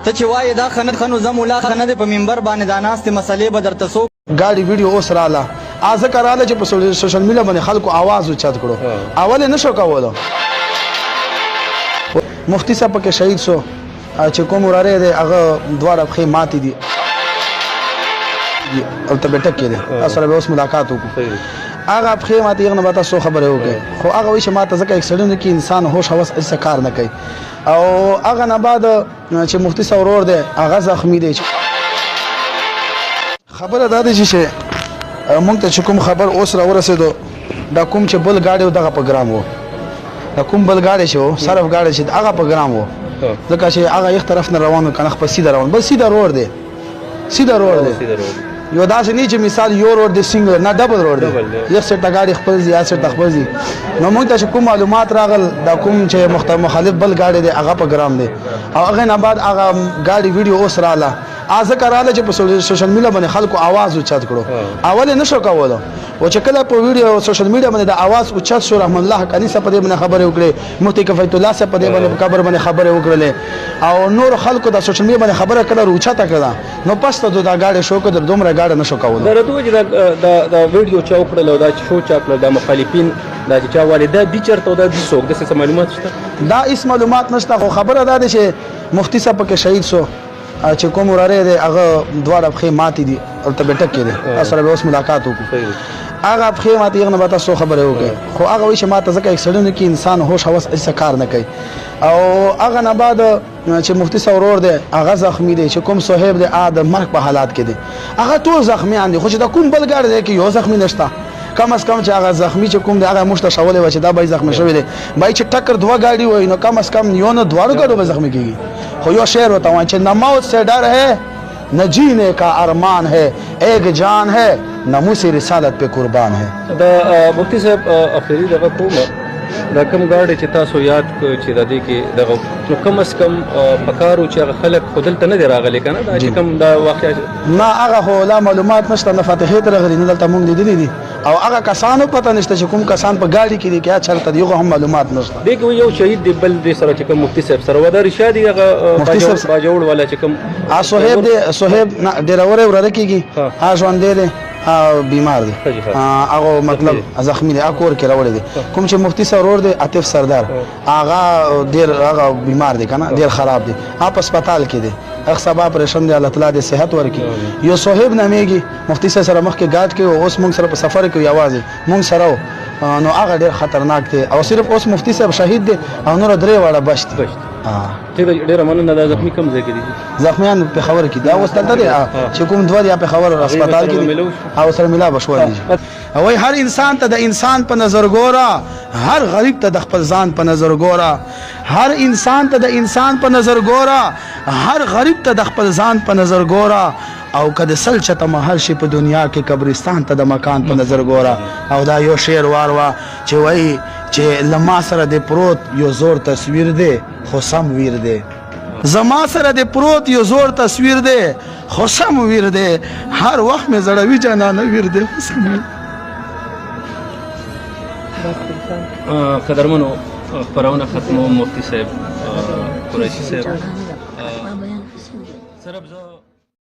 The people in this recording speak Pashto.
ته چې وایې دا خند خنو زه مولا خنه دی په منبر باندې دا ناستې مسلې به درته څوک ګاډي ویډیو اوس رااله ځکه رااله چې په سوشل میډیا باندې خلکو آواز اوچت کړو اول یې نشو کولی مفتي صاحب پکې شهید شو چې کوم وراره دی هغه دواړه پښې ماتې دي هلته به ټک کې دی تاسو سره به اوس ملاقات وکړو هغه پښې ماتې هغه نه به تاسو خبرې وکړئ خو هغه وایي چې ما ته ځکه اکسیډنټ کې انسان هوش هوس هېڅ کار نه کوي او هغه نه بعد چې مفتي صاحب ورور دی هغه زخمي دی خبره دا ده چې مونږ ته چې کوم خبر اوس راورسېدو دا کوم چې بل ګاډی و دغه په ګرام و دا کوم بل ګاډی چې و صرف ګاډی چې هغه په ګرام و ځکه چې هغه یک طرف نه روان و که نه خپل سیده روان بل سیده روډ دی سیده روډ دی یو داسې نه چې مثال یو روډ دی سنګل نه ډبل روډ دی یک سیټ ته ګاډي خپل ځي یا سیټ ته خپل ځي نو مونږ ته چې کوم معلومات راغل دا کوم چې مخالف بل ګاډی دی هغه په ګرام دی او هغه نه بعد هغه ګاډي ویډیو اوس رااله ځکه رااله چې په سوشل میډیا باندې خلکو آواز اوچت کړو اول یې نشو کولی او چې کله په ویډیو سوشل میډیا باندې د آواز اوچت شو رحم الله حقاني صاحب په دې باندې خبرې وکړې مفتي کفایت الله صاحب په دې باندې قبر باندې خبرې وکړلې او نور خلکو د سوشل میډیا باندې خبره کړه اوچته کړه نو پس ته دا ګاډي شو کړ دومره ګاډي نشو کولی دا راته چې دا ویډیو چا وکړل او دا شو چا کړل د مخالفین دا چې چا والده دي چرته دا دي څوک د څه معلومات شته دا هیڅ معلومات نشته خو خبره دا ده چې مفتي صاحب پکې شهید شو چې کوم وراره دی هغه دواړه پښې ماتې دي هلته به ټک کې دی تاسو سره به اوس ملاقات وکړو هغه پښې ماتې هغه نه به تاسو خبرې وکړئ خو هغه وایي چې ما ته ځکه اکسیډنټ کې انسان هوش هوس هېڅ کار نه کوي او هغه نه بعد چې مفتي صاحب ورور دی هغه زخمي دی چې کوم صاحب دی هغه د مرګ په حالات کې دی هغه ټول زخمیان دي خو چې دا کوم بل ګاډی دی کې یو زخمي نشته کم از کم چې هغه زخمی چې کوم دی هغه موږ ته شولې وه چې دا به زخمي شوی دی بای چې ټکر دوه ګاډي وای نو کم از کم یو نه دواړو ګاډو به زخمي کېږي خو یو شعر ورته وایي چې نه موت سے ډر ہے نہ جینے کا ارمان ہے ایک جان ہے نہ موسی رسالت پہ قربان ہے دا مفتي صاحب اخري دغه کومه دا کوم ګاډی چې تاسو یاد کړئ چې د دې کې دغه نو کم از کم پکارو چې هغه خلک خو دلته نه دی راغلی که نه دا چې کوم دا واقعه نه هغه خو لا معلومات نشته نه فاتحې ته راغلي نه دلته مونږ لیدلي دي او هغه کسانو پته نشته چې کوم کسان په ګاډي کې دي که یا چېرته دي هغه هم معلومات نشته دې کې یو شهید دی بل دې سره چې کوم مفتي صاحب سره و دا رشا دی هغه باجوړ والا چې کوم صهیب دی صهیب ډېرورې وراره کېږي هغه ژوندی دی بیمار دی هغه مطلب زخمی دی هغه کور کې راوړی دی کوم چې مفتي صاحب ورور دی عاطف سردار هغه ډېر هغه بیمار دی که نه ډېر خراب دی هغه په هسپتال کې دی هغه سبا پرېشن دی الله تعالی دې صحت ورکړي یو صهیب نومیږي مفتي صاحب سره مخکې ګاډ کې اوس موږ سره په سفر کې یوازې موږ سره نو هغه ډېر خطرناک دی او صرف اوس مفتي صاحب شهید دی او نور درې واړه بچ دي ډېره مننه دا زخمي کوم ځای کې دي زخمیان پېښور کې دي اوس دلته دی چې کوم دوه دي پېښور هسپتال کې دي او سره ملا بشوي وای هر انسان ته د انسان په نظر ګوره هر غریب ته د خپل ځان په نظر ګوره هر انسان ته د انسان په نظر ګوره هر غریب ته د خپل ځان په نظر ګوره او کده سل چته محل شي په دنیا کې قبرستان ته د مکان په نظر ګوره او دا یو شعر واروا چې وای چې لما سره د پروت یو زور تصویر دی خو سم ویر دی زما سره د پروت یو زور تصویر دی خو سم ویر دی هر وخت مې زړوي جانانه ویر دی قدرمنو خپرونه ختمو مفتي صاحب قریشي صاحب